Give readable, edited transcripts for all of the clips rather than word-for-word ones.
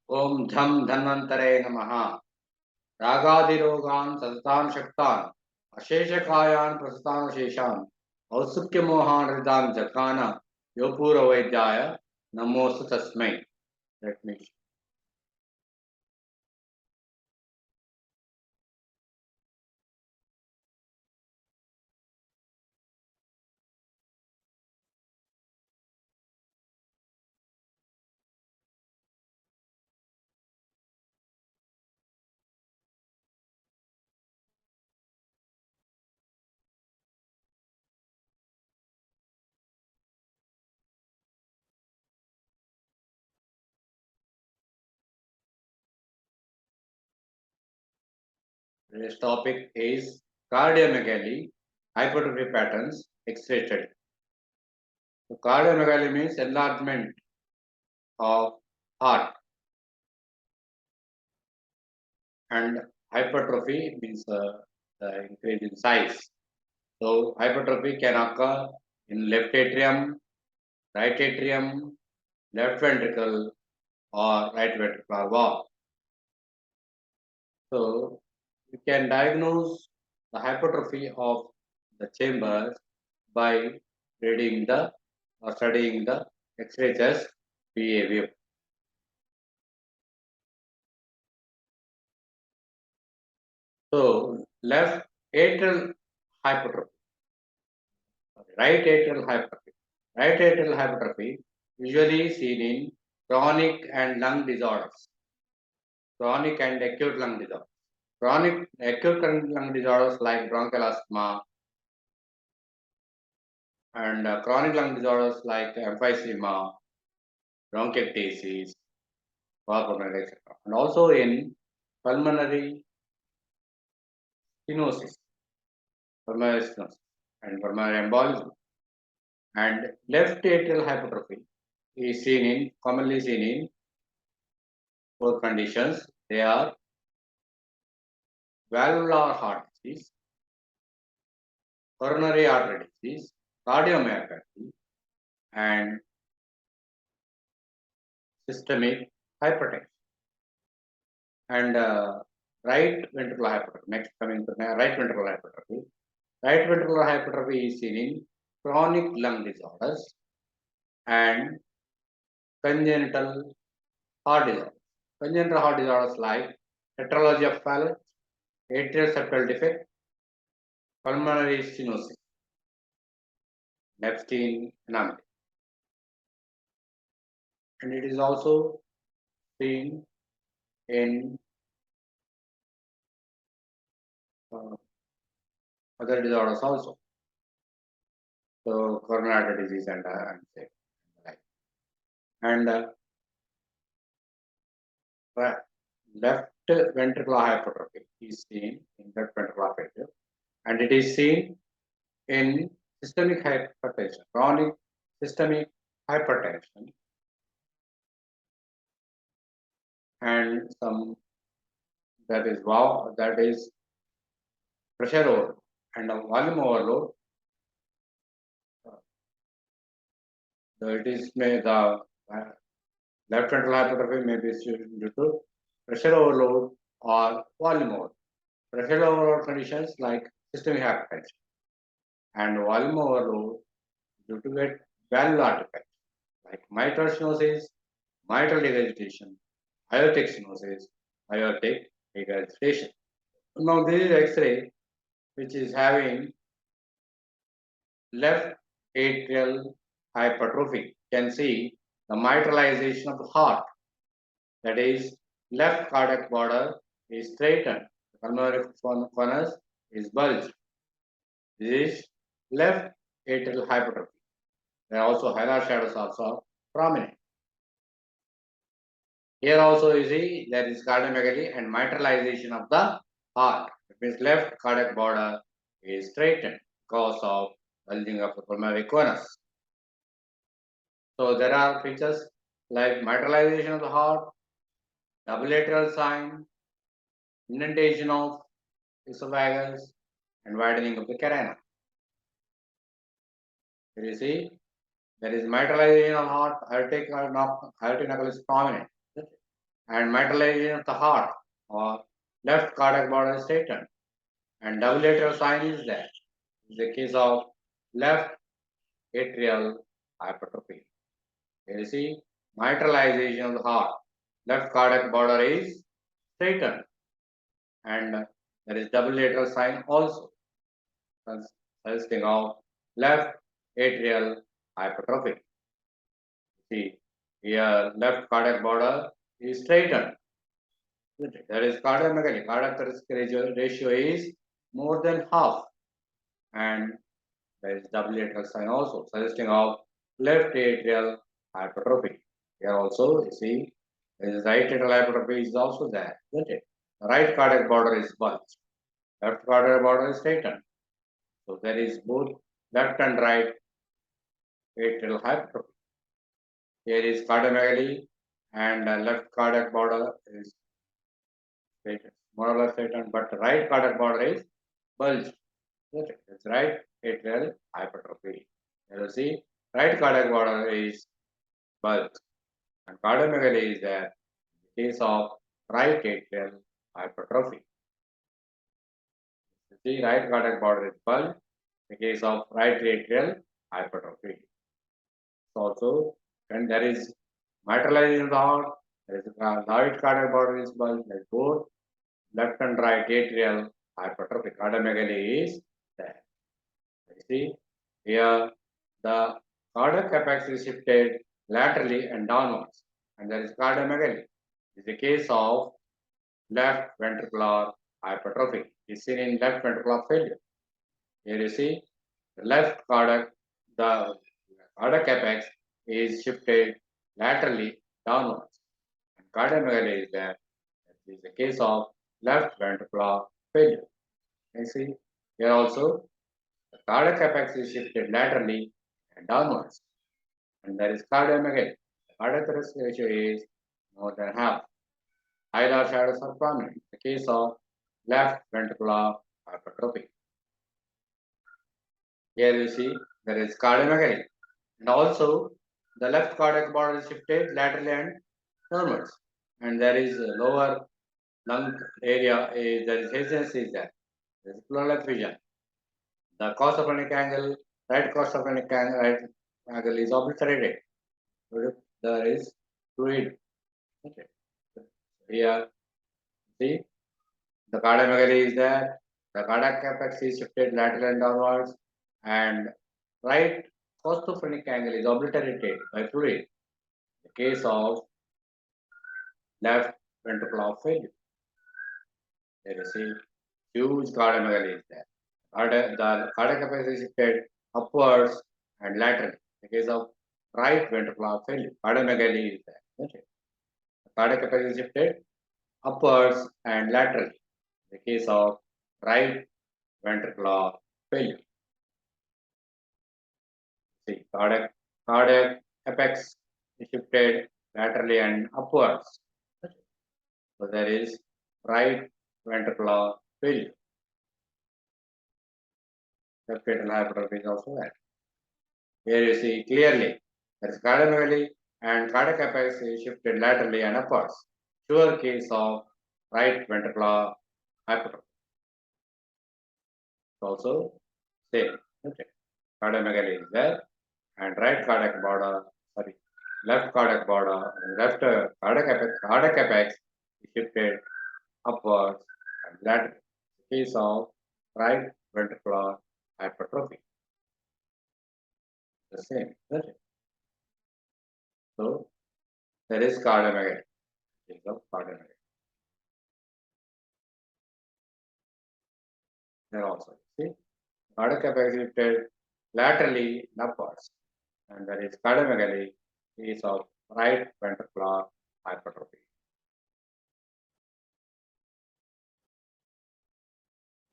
Om Dham Dhanvantare Namaha. Ragadirogan Satan Shaktan. Asheshakayan Prastan Sheshan. Ausukya Mohan Ridan Jakana. Yopura Vaidya. Namosu Tasmai. Let me. Today's topic is cardiomegaly, hypertrophy patterns, X-ray study. So cardiomegaly means enlargement of heart, and hypertrophy means the increase in size. So hypertrophy can occur in left atrium, right atrium, left ventricle, or right ventricular wall. So you can diagnose the hypertrophy of the chambers by reading the or studying the X-ray chest behavior. So left atrial hypertrophy, right atrial hypertrophy. Right atrial hypertrophy usually seen in chronic and lung disorders. Chronic and acute lung disorders. Chronic acute lung disorders like bronchial asthma and chronic lung disorders like emphysema, bronchiectasis, pulmonary, etc. And also in pulmonary stenosis, and pulmonary embolism. And left atrial hypertrophy is commonly seen in four conditions. They are valvular heart disease, coronary artery disease, cardiomyopathy, and systemic hypertension. And right ventricular hypertrophy. Next, coming to right ventricular hypertrophy. Right ventricular hypertrophy is seen in chronic lung disorders and congenital heart disorders. Congenital heart disorders like tetralogy of Fallot, atrial septal defect, pulmonary stenosis, Epstein anomaly. And it is also seen in other disorders also. So coronary artery disease and like. And left ventricular hypertrophy is seen in left ventricular failure, and it is seen in systemic hypertension, chronic systemic hypertension, and some that is pressure overload and a volume overload. So it is the left ventricular hypertrophy may be due to pressure overload or volume overload. Pressure overload conditions like systemic hypertension and volume overload due to get valvular defect like mitral stenosis, mitral regurgitation, aortic stenosis, aortic regurgitation. Now this is X-ray which is having left atrial hypertrophy. You can see the mitralization of the heart, that is left cardiac border is straightened, the pulmonary conus is bulged. This is left atrial hypertrophy. There are also hilar shadows also prominent. Here also you see there is cardiomegaly and mitralization of the heart. It means left cardiac border is straightened because of bulging of the pulmonary conus. So there are features like mitralization of the heart, double lateral sign, indentation of esophagus, and widening of the carina. Here you see There is mitral region of heart, aortic knuckle is prominent, and mitral region of the heart or left cardiac border is straightened, and double lateral sign is there. In the case of left atrial hypertrophy, you see mitralization of the heart, left cardiac border is straightened, and there is double lateral sign also, consisting of left atrial hypertrophy. See, here left cardiac border is straightened. There is cardiomegaly. Cardiac ratio is more than half, and there is double lateral sign also, suggesting of left atrial hypertrophy. Here also, you see, there is right atrial hypertrophy is also there, isn't it? The right cardiac border is bulged. Left cardiac border is straightened. So there is both left and right atrial hypertrophy. Here is cardiomegaly, and left cardiac border is straightened, more or less straightened, but right cardiac border is bulged. Okay, that's right atrial hypertrophy. You see, right cardiac border is bulged, and cardiomegaly is there in the case of right atrial hypertrophy. You see, right cardiac border is bulged in the case of right atrial hypertrophy. Also, when there is mitralization of the heart, there is right cardiac border is bulged, like both left and right atrial hypertrophy. Cardiomegaly is there. You see, here the cardiac apex is shifted laterally and downwards, and there is cardiomegaly. This is the case of left ventricular hypertrophy. It is seen in left ventricular failure. Here you see the the cardiac apex is shifted laterally downwards, and cardiomegaly is there. This is the case of left ventricular failure. You see here also the cardiac apex is shifted laterally and downwards, and there is cardiomegaly. The cardiac arrest ratio is more than half. Hilar shadows are prominent. In the case of left ventricular hypertrophy. Here you see there is cardiomegaly, and also the left cardiac border is shifted laterally and downwards, and there is a lower lung area. There is haziness is there. There is pleural effusion. The costophrenic angle, right costophrenic angle, right angle is obliterated. There is fluid. Okay. Here, see, the cardiomegaly is there. The cardiac apex is shifted lateral and downwards, and right costophrenic angle is obliterated by fluid. The case of left ventricular failure. There is a huge cardiomegaly is there. The cardiac apex is shifted upwards and laterally. In the case of right ventricular failure, cardiomegaly is there. Okay. The cardiac apex is shifted upwards and laterally. In the case of right ventricular failure. See, cardiac apex is shifted laterally and upwards. So there is right ventricular failure. Left atrial hypertrophy is also there. Here you see clearly there is cardiomegaly and cardiac apex is shifted laterally and upwards. Sure case of right ventricular hypertrophy. Also same. Okay. Cardiomegaly is there, and right cardiac border, sorry, left cardiac border, left cardiac apex is shifted upwards and lateral. Case of right ventricular hypertrophy. The same, isn't it? So there is cardiomegaly. Case of cardiomegaly. There also, see, cardiac apex is shifted laterally and upwards, and there is cardiomegaly. Case of right ventricular hypertrophy.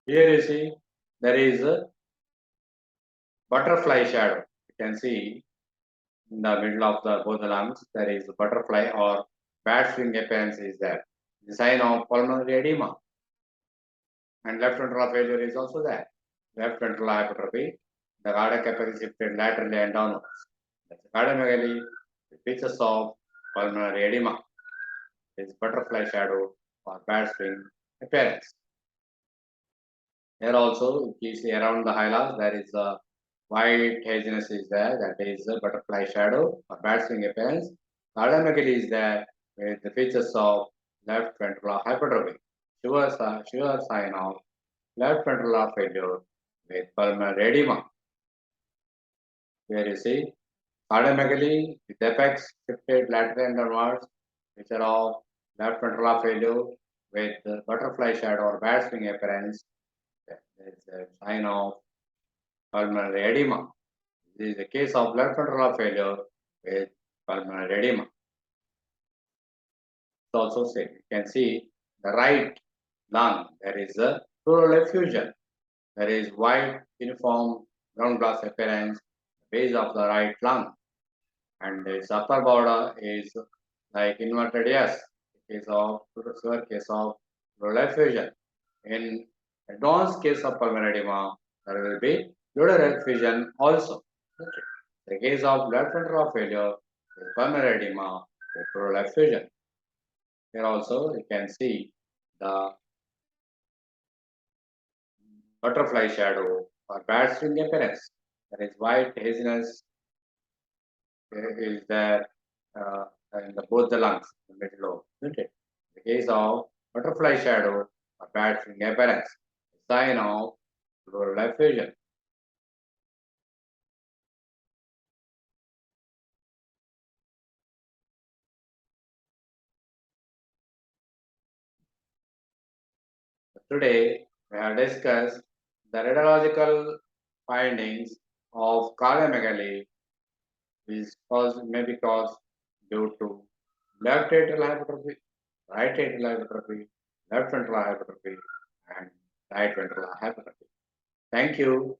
Here you see there is a butterfly shadow. You can see in the middle of both the lungs there is a butterfly or bat swing appearance is there. The sign of pulmonary edema. And left ventricular failure is also there. Left ventricular hypertrophy. The cardiac apex is shifted laterally and downwards. That's cardiomegaly, the features of pulmonary edema is butterfly shadow or bad swing appearance. Here also, you see around the highlights, there is a white haziness is there, that is a butterfly shadow or bad swing appearance. Cardiomegaly is there with the features of left ventricular hypertrophy, sure sign of left ventricular failure with pulmonary edema. Here you see cardiomegaly with apex shifted lateral and downwards, feature of left ventricular failure with butterfly shadow or bad swing appearance. There is a sign of pulmonary edema. This is a case of left ventricular failure with pulmonary edema. It's also said you can see the right lung. There is a pleural effusion. There is white uniform ground glass appearance base of the right lung, and its upper border is like inverted S. Case of severe case of pleural effusion. In advanced case of pulmonary edema, there will be pleural effusion also. Okay. The case of left ventricular failure with pulmonary edema with pleural effusion. Here also you can see the butterfly shadow or bad swing appearance. There is white haziness is there uh, in both the lungs, the middle lobe, isn't it? The case of butterfly shadow or bad swing appearance, sign of pleural effusion. Today, we have discussed the radiological findings of cardiomegaly, which may be caused due to left atrial hypertrophy, right atrial hypertrophy, left ventricular hypertrophy, and right ventricular hypertrophy. Thank you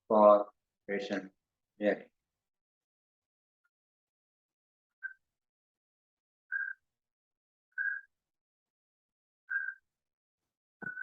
for patient hearing.